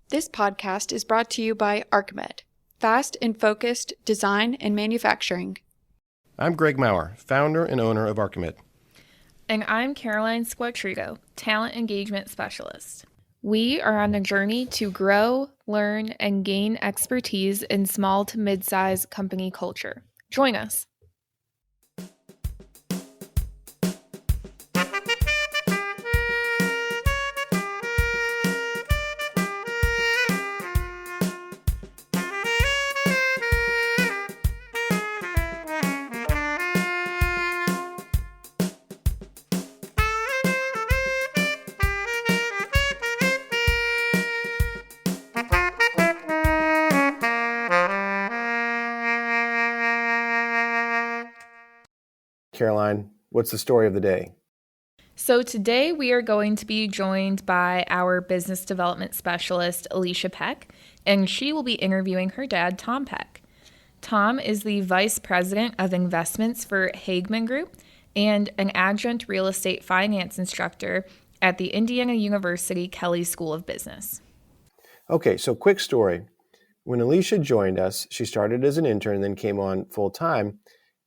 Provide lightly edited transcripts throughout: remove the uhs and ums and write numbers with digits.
This podcast is brought to you by Archimed, fast and focused design and manufacturing. I'm Greg Maurer, founder and owner of Archimed. And I'm Caroline Squatrigo, talent engagement specialist. We are on a journey to grow, learn, and gain expertise in small to mid-size company culture. Join us. Caroline, what's the story of the day? So today we are going to be joined by our business development specialist, Alicia Peck, and she will be interviewing her dad, Tom Peck. Tom is the vice president of investments for Hagman Group and an adjunct real estate finance instructor at the Indiana University Kelley School of Business. Okay, so quick story. When Alicia joined us, she started as an intern, then came on full time.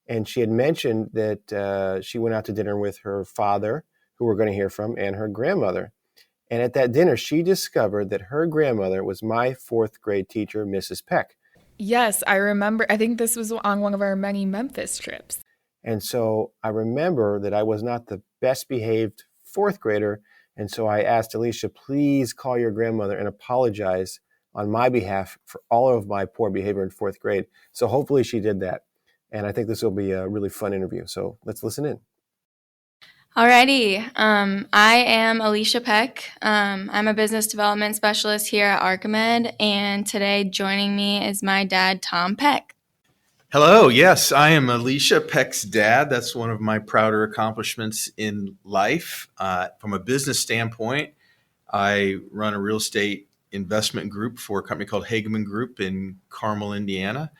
And she had mentioned that she went out to dinner with her father, who we're going to hear from, and her grandmother. And at that dinner, she discovered that her grandmother was my fourth grade teacher, Mrs. Peck. Yes, I remember. I think this was on one of our many Memphis trips. And so I remember that I was not the best behaved fourth grader. And so I asked Alicia, please call your grandmother and apologize on my behalf for all of my poor behavior in fourth grade. So hopefully she did that. And I think this will be a really fun interview. So let's listen in. Alrighty. I am Alicia Peck. I'm a business development specialist here at Archimed. And today joining me is my dad, Tom Peck. Hello. Yes, I am Alicia Peck's dad. That's one of my prouder accomplishments in life. From a business standpoint, I run a real estate investment group for a company called Hagman Group in Carmel, Indiana,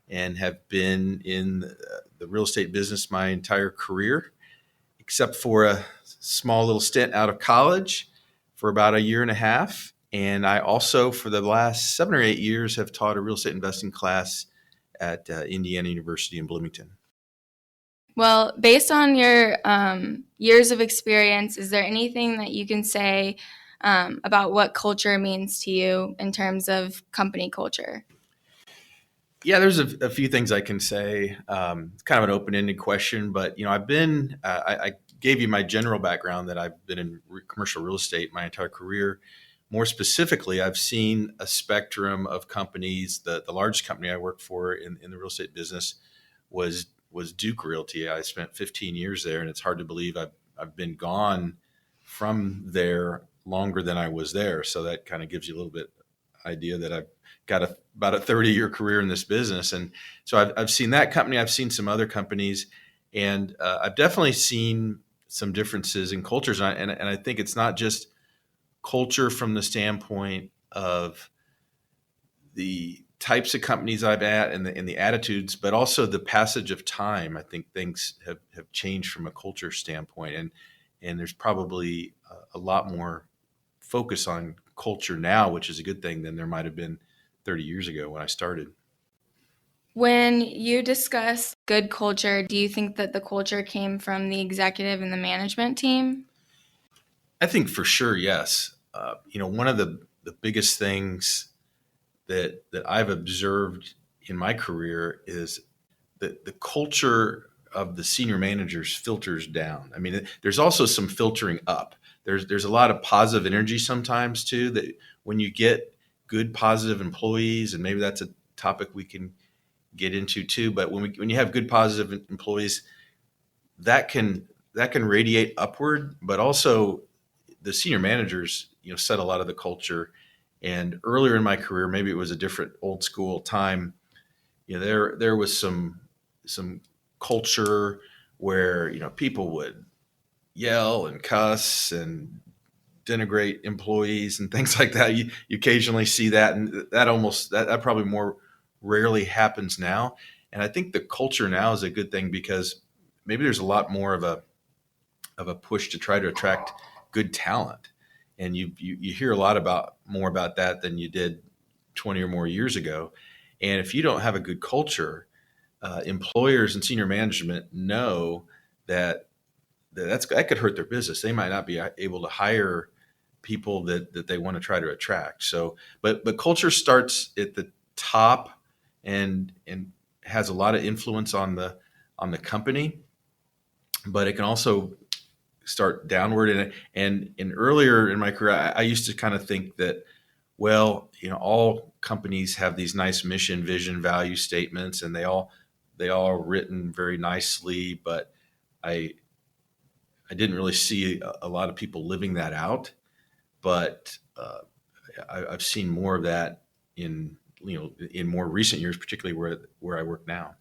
and have been in the real estate business my entire career, except for a small little stint out of college for about a year and a half. And I also, for the last 7 or 8 years, have taught a real estate investing class at Indiana University in Bloomington. Well, based on your years of experience, is there anything that you can say about what culture means to you in terms of company culture? Yeah, there's a few things I can say. It's kind of an open-ended question, but I gave you my general background that I've been in commercial real estate my entire career. More specifically, I've seen a spectrum of companies. The largest company I worked for in the real estate business was Duke Realty. I spent 15 years there, and it's hard to believe I've been gone from there longer than I was there. So that kind of gives you a little bit idea that I've got about a 30-year career in this business. And so I've seen that company. I've seen some other companies, and I've definitely seen some differences in cultures. And I think it's not just culture from the standpoint of the types of companies I've at and the attitudes, but also the passage of time. I think things have changed from a culture standpoint. And there's probably a lot more focus on culture now, which is a good thing, than there might have been 30 years ago when I started. When you discuss good culture, do you think that the culture came from the executive and the management team? I think for sure, yes. One of the biggest things that I've observed in my career is that the culture of the senior managers filters down. I mean, there's also some filtering up. There's a lot of positive energy sometimes too, that when you get good positive employees, and maybe that's a topic we can get into too, but when you have good positive employees, that can radiate upward, but also the senior managers, set a lot of the culture. And earlier in my career, maybe it was a different old school time, there was some culture where, people would yell and cuss and denigrate employees and things like that. You occasionally see that, and that probably more rarely happens now. And I think the culture now is a good thing because maybe there's a lot more of a push to try to attract good talent. and you hear a lot more about that than you did 20 or more years ago. And if you don't have a good culture, employers and senior management know that that could hurt their business. They might not be able to hire people that they want to try to attract. So, but culture starts at the top and has a lot of influence on the company, but it can also start downward. And earlier in my career, I used to kind of think that, well, all companies have these nice mission, vision, value statements, and they all are written very nicely, but I didn't really see a lot of people living that out. But I've seen more of that in more recent years, particularly where I work now.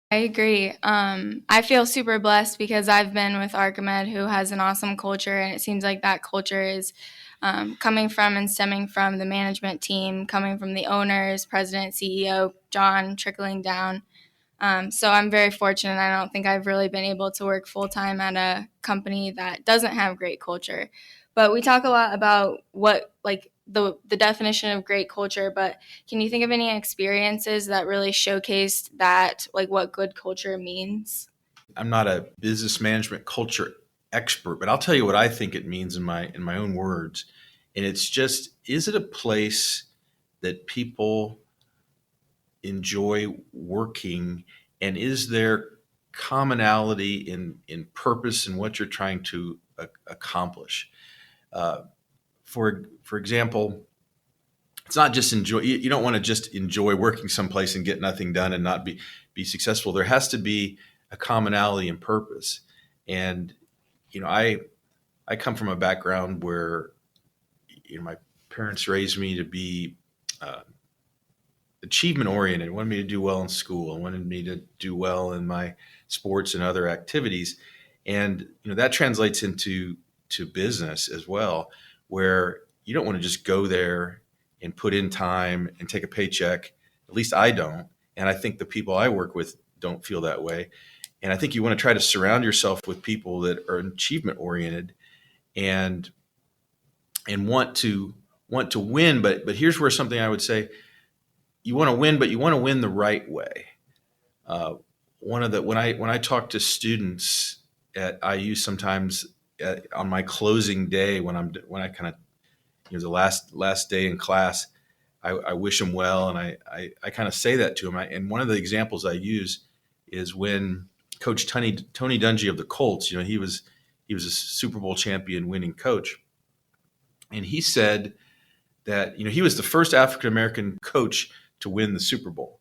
I agree. I feel super blessed because I've been with Archimed, who has an awesome culture, and it seems like that culture is coming from and stemming from the management team, coming from the owners, president, CEO, John, trickling down. So I'm very fortunate. I don't think I've really been able to work full-time at a company that doesn't have great culture. But we talk a lot about what, like, the definition of great culture, but can you think of any experiences that really showcased that, like, what good culture means? I'm not a business management culture expert, but I'll tell you what I think it means in my own words. And it's just, is it a place that people enjoy working, and is there commonality in purpose and what you're trying to accomplish? For example, it's not just enjoy. You don't want to just enjoy working someplace and get nothing done and not be successful. There has to be a commonality in purpose. And I come from a background where my parents raised me to be achievement oriented, wanted me to do well in school, and wanted me to do well in my sports and other activities. And that translates into business as well, where you don't want to just go there and put in time and take a paycheck. At least I don't. And I think the people I work with don't feel that way. And I think you want to try to surround yourself with people that are achievement oriented and want to win. But here's where something I would say: you want to win, but you want to win the right way. When I talk to students at IU, sometimes on my closing day, when I kind of the last day in class, I wish them well, and I kind of say that to them. And one of the examples I use is when Coach Tony Dungy of the Colts, he was a Super Bowl champion winning coach, and he said that he was the first African American coach to win the Super Bowl,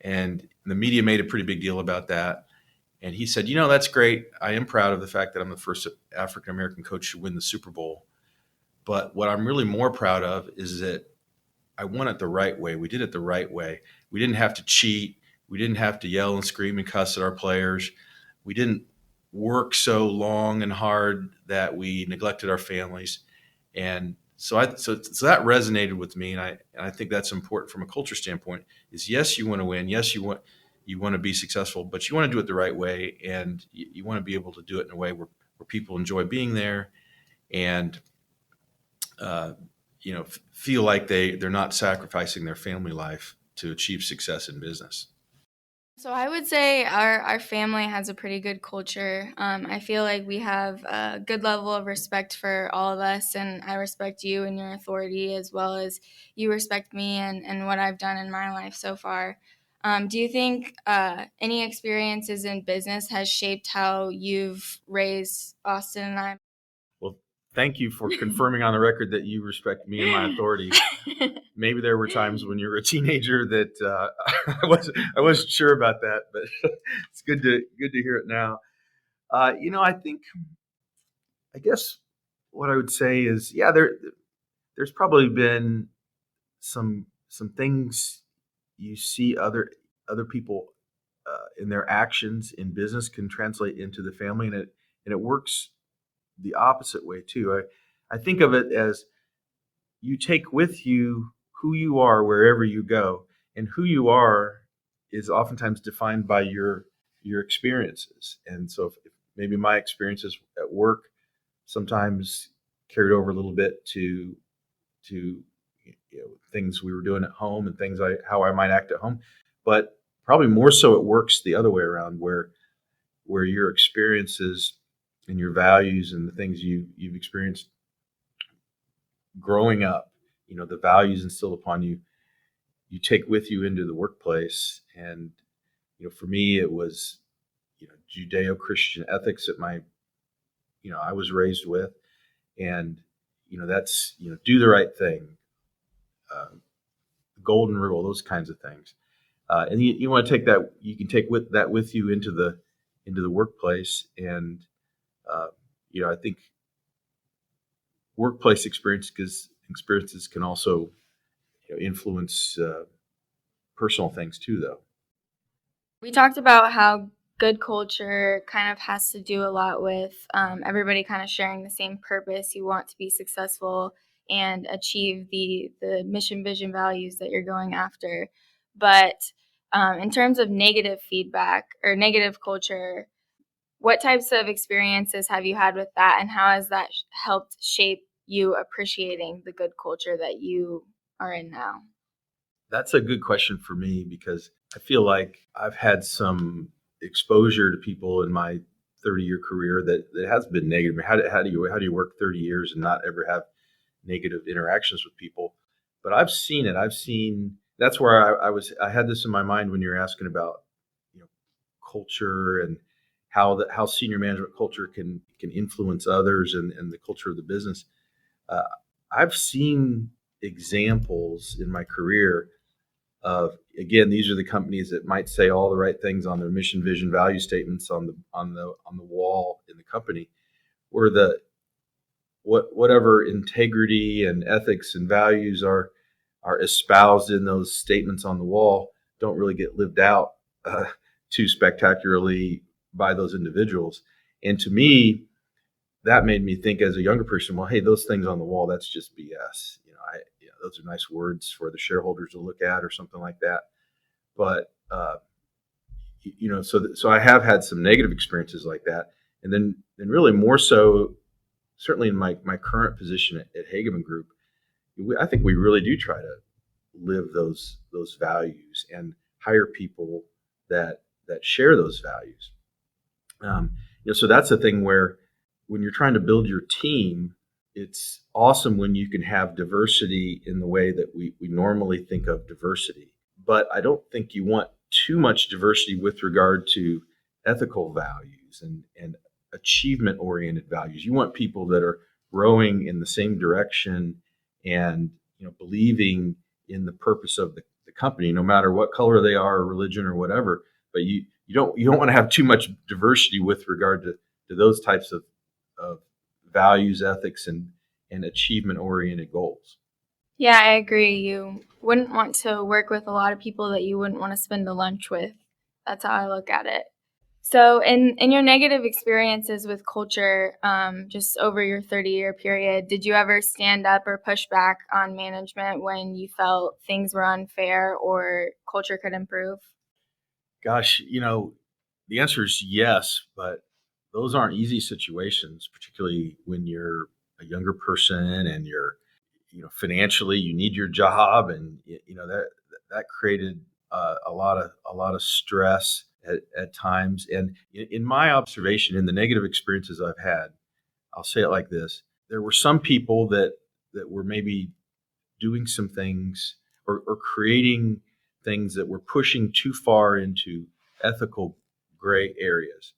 and the media made a pretty big deal about that. And he said, that's great. I am proud of the fact that I'm the first African American coach to win the Super Bowl. But what I'm really more proud of is that I won it the right way. We did it the right way. We didn't have to cheat. We didn't have to yell and scream and cuss at our players. We didn't work so long and hard that we neglected our families. And so that resonated with me, and I think that's important from a culture standpoint. Is yes, you want to win. Yes, you want to be successful, but you want to do it the right way, and you want to be able to do it in a way where people enjoy being there, and feel like they're not sacrificing their family life to achieve success in business. So I would say our family has a pretty good culture. I feel like we have a good level of respect for all of us, and I respect you and your authority as well as you respect me and what I've done in my life so far. Do you think any experiences in business has shaped how you've raised Austin and I? Well, thank you for confirming on the record that you respect me and my authority. Maybe there were times when you were a teenager that I wasn't sure about that, but it's good to hear it now. I guess what I would say is, there's probably been some things you see other people in their actions in business can translate into the family, and it works the opposite way too. I think of it as you take with you who you are wherever you go, and who you are is oftentimes defined by your experiences. And so if maybe my experiences at work sometimes carried over a little bit to things we were doing at home and how I might act at home. But probably more so it works the other way around, where your experiences and your values and the things you've experienced growing up, the values instilled upon you, you take with you into the workplace. And for me, it was Judeo-Christian ethics that I was raised with, and that's do the right thing, golden rule, those kinds of things. And you want to take that, you can take that with you into the workplace. And I think workplace experiences can also influence personal things too, though. We talked about how good culture kind of has to do a lot with everybody kind of sharing the same purpose. You want to be successful and achieve the mission, vision, values that you're going after. But in terms of negative feedback or negative culture, what types of experiences have you had with that, and how has that helped shape you appreciating the good culture that you are in now? That's a good question for me, because I feel like I've had some exposure to people in my 30-year career that has been negative. How do you work 30 years and not ever have negative interactions with people? But I've seen it. That's where I had this in my mind when you're asking about culture and how senior management culture can influence others and the culture of the business. I've seen examples in my career of, again, these are the companies that might say all the right things on their mission, vision, value statements on the wall in the company, where whatever integrity and ethics and values are espoused in those statements on the wall don't really get lived out too spectacularly by those individuals. And to me, that made me think as a younger person, well, hey, those things on the wall, that's just BS. Those are nice words for the shareholders to look at or something like that. But, so I have had some negative experiences like that. And then really more so, certainly in my current position at Hageman Group, I think we really do try to live those values and hire people that share those values. So that's the thing where when you're trying to build your team, it's awesome when you can have diversity in the way that we normally think of diversity. But I don't think you want too much diversity with regard to ethical values and achievement-oriented values. You want people that are rowing in the same direction and believing in the purpose of the company, no matter what color they are or religion or whatever. But you don't want to have too much diversity with regard to those types of values, ethics, and achievement-oriented goals. Yeah, I agree. You wouldn't want to work with a lot of people that you wouldn't want to spend a lunch with. That's how I look at it. So in your negative experiences with culture, just over your 30-year period, did you ever stand up or push back on management when you felt things were unfair or culture could improve? Gosh, the answer is yes, but those aren't easy situations, particularly when you're a younger person and you're, financially, you need your job, and that created a lot of stress at times. And in my observation, in the negative experiences I've had, I'll say it like this: there were some people that were maybe doing some things or creating things that were pushing too far into ethical gray areas.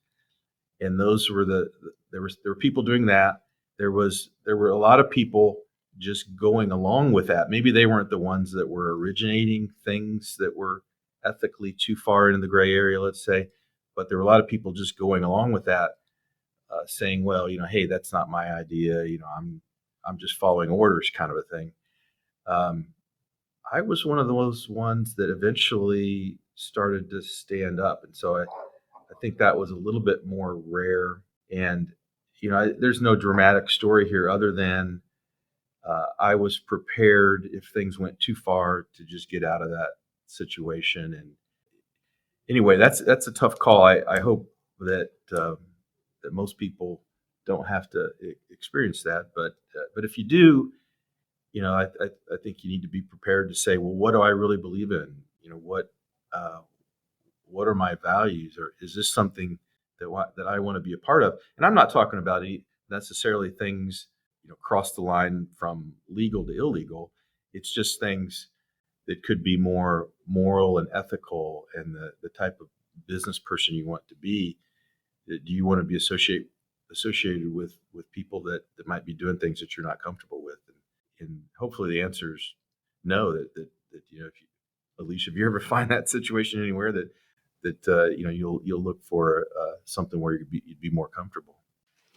And those were there were people doing that. There were a lot of people just going along with that. Maybe they weren't the ones that were originating things that were ethically too far into the gray area, let's say, but there were a lot of people just going along with that, saying, well, hey, that's not my idea. I'm just following orders, kind of a thing. I was one of those ones that eventually started to stand up. And so I think that was a little bit more rare. And, there's no dramatic story here other than I was prepared if things went too far to just get out of that situation. And anyway, that's a tough call. I hope that most people don't have to experience that. But if you do, I think you need to be prepared to say, well, what do I really believe in? What are my values, or is this something that I want to be a part of? And I'm not talking about necessarily things cross the line from legal to illegal. It's just things that could be more moral and ethical, and the type of business person you want to be. Do you want to be associated with people that might be doing things that you're not comfortable with? And hopefully the answer is no. That if you, Alicia, if you ever find that situation anywhere, that you'll look for something where you'd be more comfortable.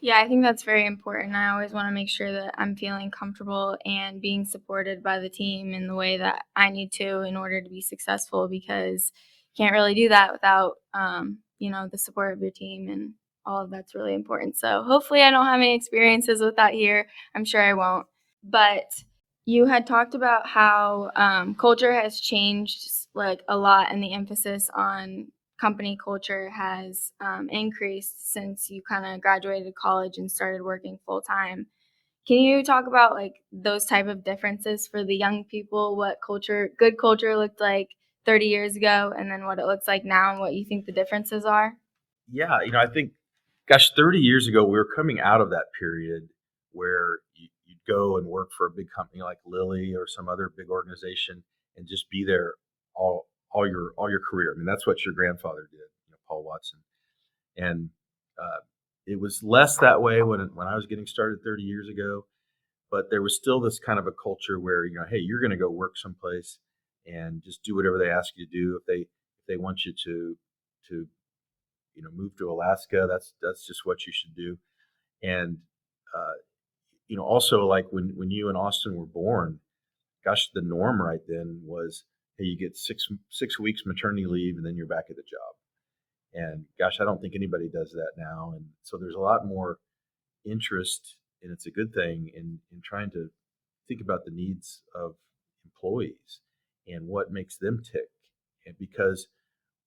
Yeah, I think that's very important. I always want to make sure that I'm feeling comfortable and being supported by the team in the way that I need to in order to be successful, because you can't really do that without, the support of your team, and all of that's really important. So hopefully I don't have any experiences with that here. I'm sure I won't. But you had talked about how culture has changed like a lot, and the emphasis on company culture has increased since you kind of graduated college and started working full time. Can you talk about like those type of differences for the young people, what good culture looked like 30 years ago, and then what it looks like now, and what you think the differences are? Yeah, I think, 30 years ago, we were coming out of that period where you'd go and work for a big company like Lilly or some other big organization and just be there all your career. I mean, that's what your grandfather did, Paul Watson. And it was less that way when I was getting started 30 years ago, but there was still this kind of a culture where, hey, you're going to go work someplace and just do whatever they ask you to do. If they want you to move to Alaska, that's just what you should do. And also, like when you and Austin were born, gosh, the norm right then was, hey, you get six weeks maternity leave and then you're back at the job. And gosh, I don't think anybody does that now. And so there's a lot more interest, and it's a good thing, in trying to think about the needs of employees and what makes them tick. And because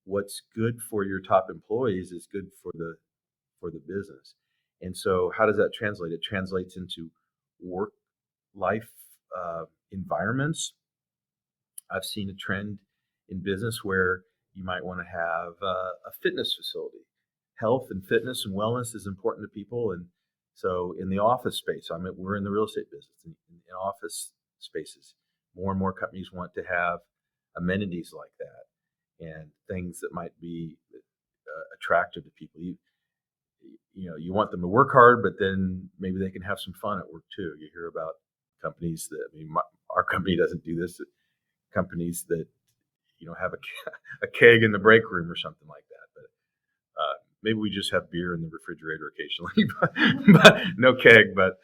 what's good for your top employees is good for the business. And so how does that translate? It translates into work life environments. I've seen a trend in business where you might want to have a fitness facility. Health and fitness and wellness is important to people. And so in the office space, we're in the real estate business. In office spaces, more and more companies want to have amenities like that and things that might be attractive to people. You want them to work hard, but then maybe they can have some fun at work too. You hear about companies that, our company doesn't do this. Companies that have a keg in the break room or something like that. But maybe we just have beer in the refrigerator occasionally, but no keg. But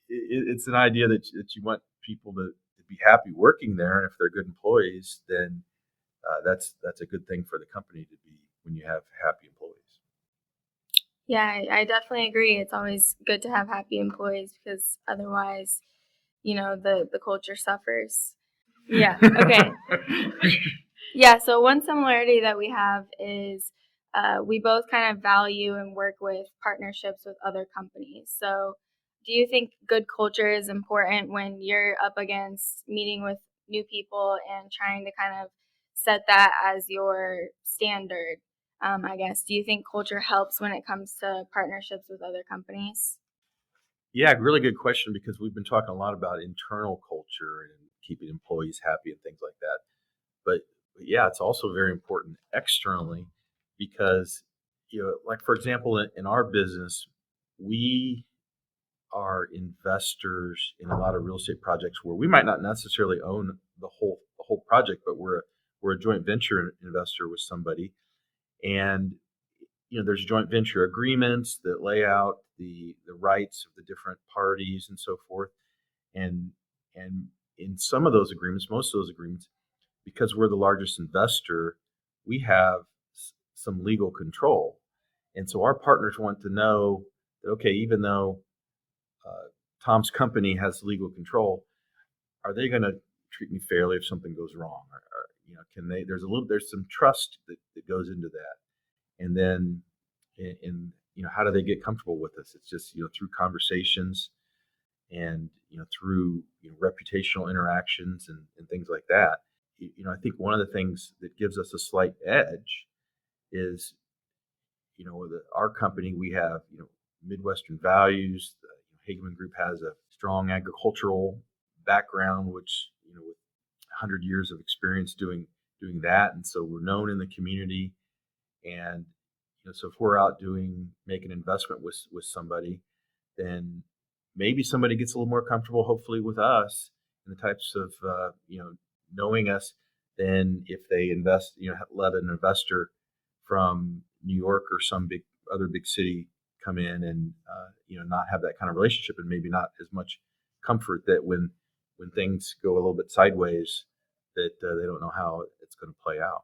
it's an idea that you want people to be happy working there, and if they're good employees, then that's a good thing for the company to be when you have happy employees. Yeah, I definitely agree. It's always good to have happy employees, because otherwise, the culture suffers. Yeah. Okay. Yeah. So one similarity that we have is we both kind of value and work with partnerships with other companies. So do you think good culture is important when you're up against meeting with new people and trying to kind of set that as your standard? I guess. Do you think culture helps when it comes to partnerships with other companies? Yeah, really good question, because we've been talking a lot about internal culture and keeping employees happy and things like that. But yeah, it's also very important externally, because, like for example, in our business, we are investors in a lot of real estate projects where we might not necessarily own the whole project, but we're a joint venture investor with somebody. And there's joint venture agreements that lay out the rights of the different parties and so forth. And in some of those agreements, most of those agreements, because we're the largest investor, we have some legal control. And so our partners want to know that, okay, even though Tom's company has legal control, are they going to treat me fairly if something goes wrong? Or can they? There's some trust that goes into that. And then in how do they get comfortable with us? It's just, through conversations and, through, reputational interactions and things like that. I think one of the things that gives us a slight edge is, with our company, we have, Midwestern values. The Hageman Group has a strong agricultural background, which, with 100 years of experience doing that. And so we're known in the community. And, so if we're out making investment with somebody, then maybe somebody gets a little more comfortable, hopefully, with us and the types of, knowing us than if they let an investor from New York or some other big city come in and, not have that kind of relationship, and maybe not as much comfort that when things go a little bit sideways, that they don't know how it's going to play out.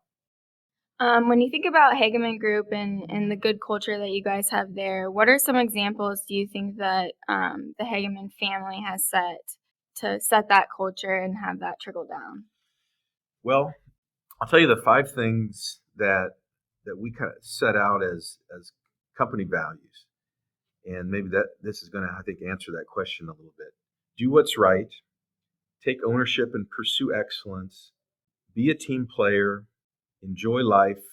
When you think about Hageman Group and the good culture that you guys have there, what are some examples do you think that the Hageman family has set to set that culture and have that trickle down? Well, I'll tell you the 5 things that we kind of set out as company values. And maybe this is going to, I think, answer that question a little bit. Do what's right, take ownership and pursue excellence, be a team player, enjoy life,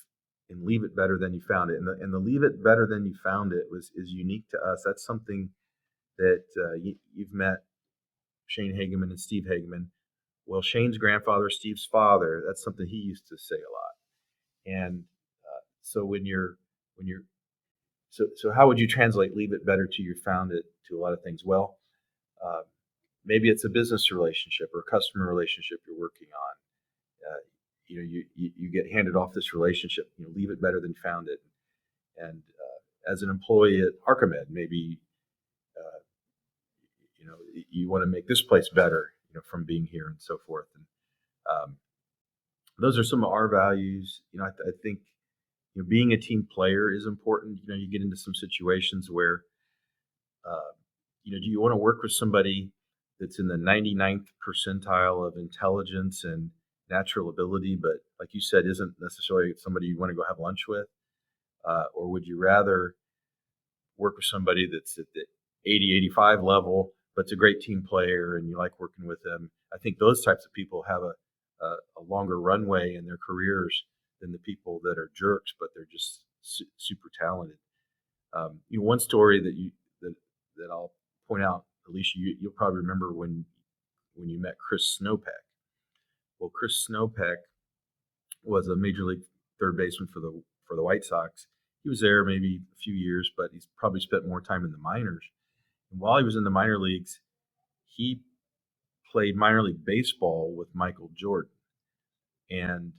and leave it better than you found it. And the leave it better than you found it is unique to us. That's something that you've met Shane Hageman and Steve Hageman. Well, Shane's grandfather, Steve's father, that's something he used to say a lot. And so so how would you translate leave it better to you found it to a lot of things? Well, maybe it's a business relationship or a customer relationship you're working on. You get handed off this relationship, leave it better than you found it. And as an employee at Archimed, maybe, you want to make this place better, from being here and so forth. And those are some of our values. I think, being a team player is important. You get into some situations where, do you want to work with somebody that's in the 99th percentile of intelligence and natural ability, but like you said, isn't necessarily somebody you want to go have lunch with? Or would you rather work with somebody that's at the 80, 85 level, but's a great team player and you like working with them? I think those types of people have a longer runway in their careers than the people that are jerks, but they're just super talented. One story that I'll point out, Alicia, you'll probably remember when you met Chris Snowpack. Well, Chris Snowpack was a major league third baseman for the White Sox. He was there maybe a few years, but he's probably spent more time in the minors. And while he was in the minor leagues, he played minor league baseball with Michael Jordan. And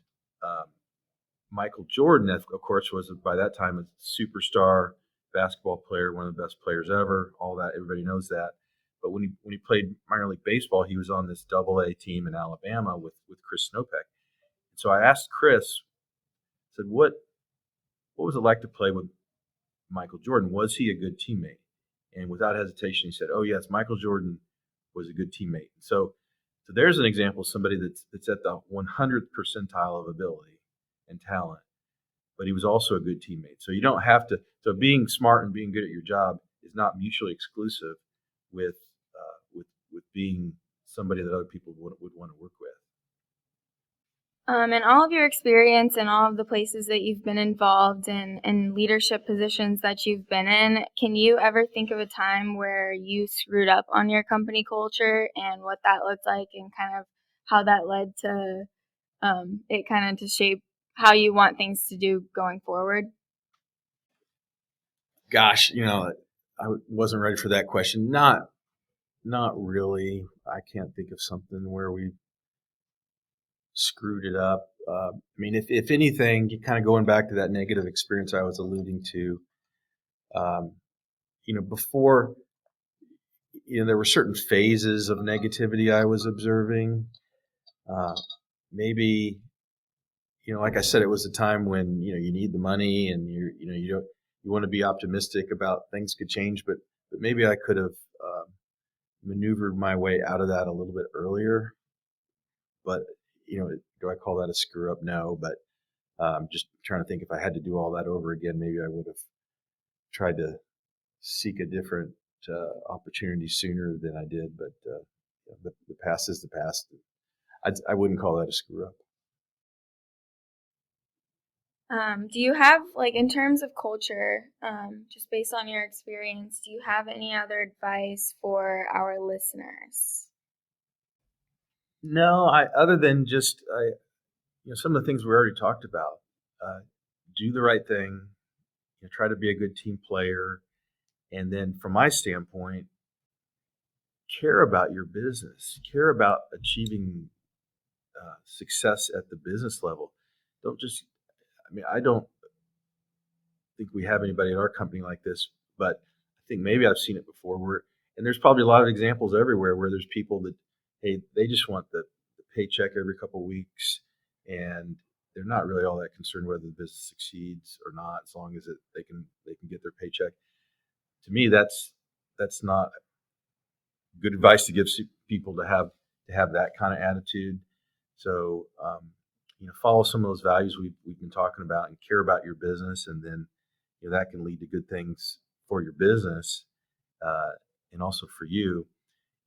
Michael Jordan, of course, was by that time a superstar basketball player, one of the best players ever. All that, everybody knows that. But when he played minor league baseball, he was on this Double-A team in Alabama with Chris Snowpack. So I asked Chris, I said, what was it like to play with Michael Jordan? Was he a good teammate? And without hesitation, he said, oh, yes, Michael Jordan was a good teammate. So there's an example of somebody that's at the 100th percentile of ability and talent, but he was also a good teammate. So you don't have to. So being smart and being good at your job is not mutually exclusive with being somebody that other people would want to work with. And all of your experience and all of the places that you've been involved in and leadership positions that you've been in, can you ever think of a time where you screwed up on your company culture and what that looked like and kind of how that led to it kind of to shape how you want things to do going forward? Gosh, I wasn't ready for that question. Not really. I can't think of something where we screwed it up. I mean, if anything, kind of going back to that negative experience I was alluding to, before, there were certain phases of negativity I was observing. Maybe, like I said, it was a time when, you need the money and you want to be optimistic about things could change, but maybe I could have maneuvered my way out of that a little bit earlier. But, do I call that a screw up? No, but just trying to think if I had to do all that over again, maybe I would have tried to seek a different opportunity sooner than I did, but the past is the past. I wouldn't call that a screw up. Do you have, like, in terms of culture, just based on your experience, do you have any other advice for our listeners? No, other than just some of the things we already talked about. Do the right thing. Try to be a good team player, and then from my standpoint, care about your business. Care about achieving success at the business level. Don't just. I don't think we have anybody at our company like this, but I think maybe I've seen it before. And there's probably a lot of examples everywhere where there's people that, hey, they just want the paycheck every couple of weeks, and they're not really all that concerned whether the business succeeds or not, as long as they can get their paycheck. To me, that's not good advice to give people to have that kind of attitude. So follow some of those values we've been talking about, and care about your business, and then that can lead to good things for your business and also for you.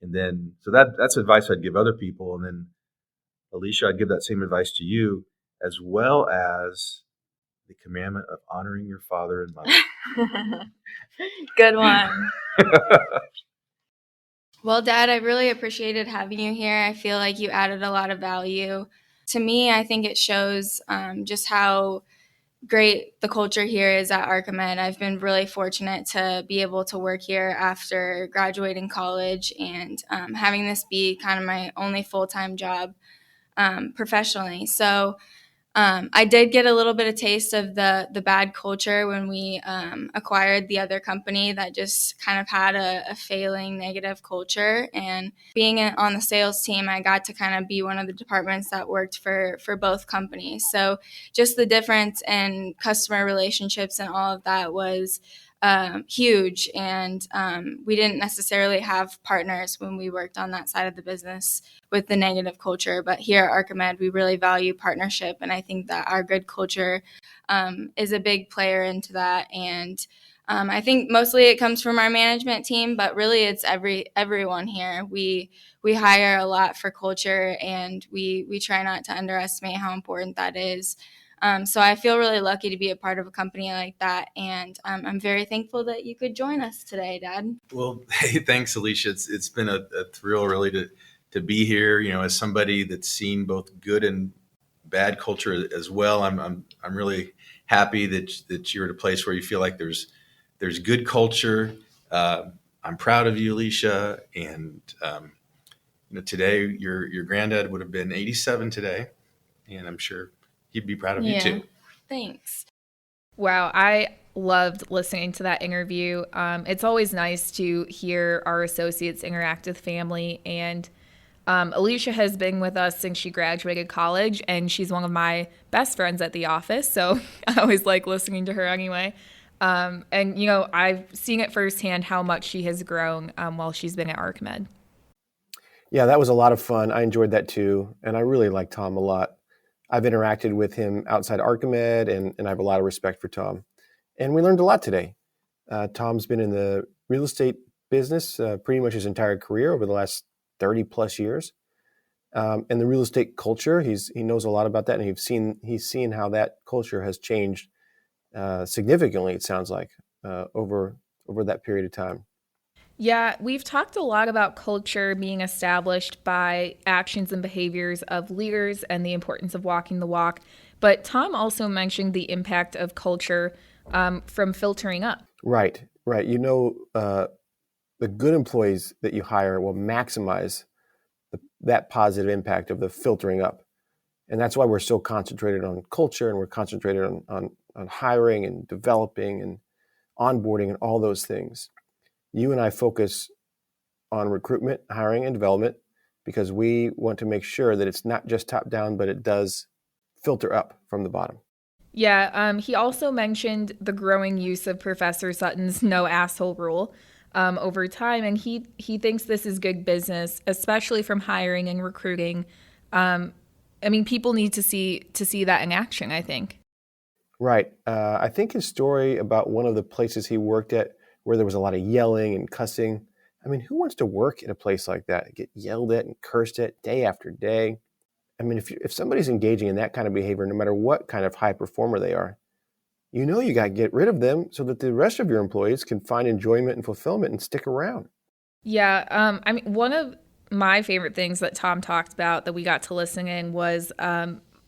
And then so that's advice I'd give other people. And then Alicia, I'd give that same advice to you, as well as the commandment of honoring your father and mother. Good one. Well, Dad, I really appreciated having you here. I feel like you added a lot of value. To me, I think it shows just how great the culture here is at Archimed. I've been really fortunate to be able to work here after graduating college and having this be kind of my only full-time job professionally. So I did get a little bit of taste of the bad culture when we acquired the other company that just kind of had a failing negative culture. And being on the sales team, I got to kind of be one of the departments that worked for both companies. So just the difference in customer relationships and all of that was huge. And we didn't necessarily have partners when we worked on that side of the business with the negative culture. But here at Archimed, we really value partnership. And I think that our good culture is a big player into that. And I think mostly it comes from our management team, but really it's everyone here. We hire a lot for culture, and we try not to underestimate how important that is. So I feel really lucky to be a part of a company like that, and I'm very thankful that you could join us today, Dad. Well, hey, thanks, Alicia. It's been a thrill, really, to be here. As somebody that's seen both good and bad culture as well, I'm really happy that you're at a place where you feel like there's good culture. I'm proud of you, Alicia, and today your granddad would have been 87 today, and I'm sure he'd be proud of you too. Thanks. Wow, I loved listening to that interview. It's always nice to hear our associates interact with family. And Alicia has been with us since she graduated college, and she's one of my best friends at the office. So I always like listening to her anyway. And, I've seen it firsthand how much she has grown while she's been at Archimed. Yeah, that was a lot of fun. I enjoyed that too. And I really like Tom a lot. I've interacted with him outside Archimed, and I have a lot of respect for Tom. And we learned a lot today. Tom's been in the real estate business pretty much his entire career over the last 30 plus years. And the real estate culture, he knows a lot about that, and he's seen how that culture has changed significantly, it sounds like, over that period of time. Yeah, we've talked a lot about culture being established by actions and behaviors of leaders and the importance of walking the walk. But Tom also mentioned the impact of culture from filtering up. Right. The good employees that you hire will maximize that positive impact of the filtering up. And that's why we're so concentrated on culture, and we're concentrated on hiring and developing and onboarding and all those things. You and I focus on recruitment, hiring, and development because we want to make sure that it's not just top down, but it does filter up from the bottom. Yeah, he also mentioned the growing use of Professor Sutton's no asshole rule over time, and he thinks this is good business, especially from hiring and recruiting. People need to see that in action, I think. Right. I think his story about one of the places he worked at where there was a lot of yelling and cussing. I mean, who wants to work at a place like that? Get yelled at and cursed at day after day. I mean, if somebody's engaging in that kind of behavior, no matter what kind of high performer they are, you got to get rid of them so that the rest of your employees can find enjoyment and fulfillment and stick around. Yeah, I mean, one of my favorite things that Tom talked about that we got to listen in was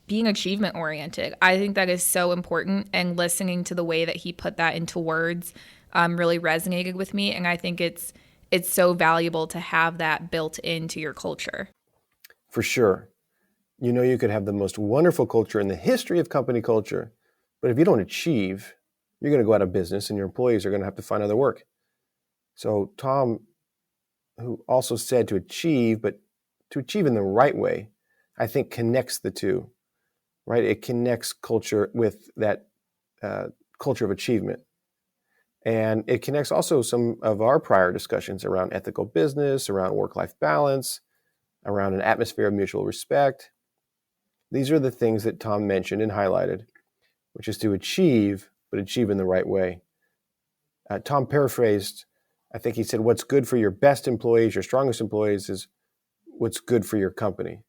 being achievement oriented. I think that is so important, and listening to the way that he put that into words really resonated with me, and I think it's so valuable to have that built into your culture. For sure. You could have the most wonderful culture in the history of company culture, but if you don't achieve, you're going to go out of business and your employees are going to have to find other work. So Tom, who also said to achieve, but to achieve in the right way, I think connects the two, right? It connects culture with that culture of achievement. And it connects also some of our prior discussions around ethical business, around work-life balance, around an atmosphere of mutual respect. These are the things that Tom mentioned and highlighted, which is to achieve, but achieve in the right way. Tom paraphrased, I think he said, what's good for your best employees, your strongest employees, is what's good for your company.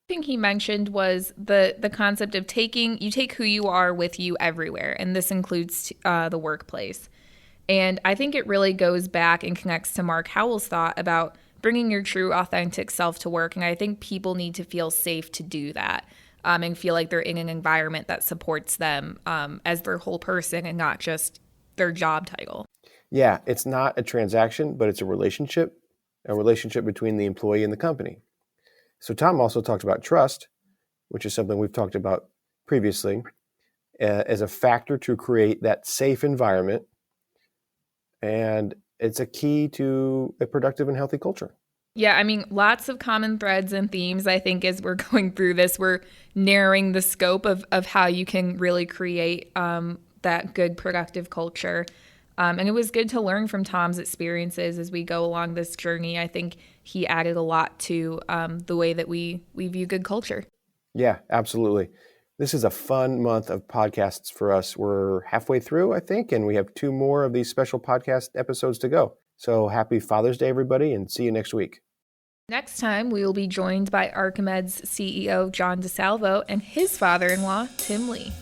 Thing he mentioned was the concept of you take who you are with you everywhere, and this includes the workplace. And I think it really goes back and connects to Mark Howell's thought about bringing your true, authentic self to work. And I think people need to feel safe to do that and feel like they're in an environment that supports them as their whole person and not just their job title. Yeah, it's not a transaction, but it's a relationship between the employee and the company. So Tom also talked about trust, which is something we've talked about previously, as a factor to create that safe environment. And it's a key to a productive and healthy culture. Yeah, I mean, lots of common threads and themes. I think as we're going through this, we're narrowing the scope of how you can really create that good, productive culture. And it was good to learn from Tom's experiences as we go along this journey. I think he added a lot to the way that we view good culture. Yeah, absolutely. This is a fun month of podcasts for us. We're halfway through, I think, and we have 2 more of these special podcast episodes to go. So happy Father's Day, everybody, and see you next week. Next time, we will be joined by Archimed's CEO, John DeSalvo, and his father-in-law, Tim Lee.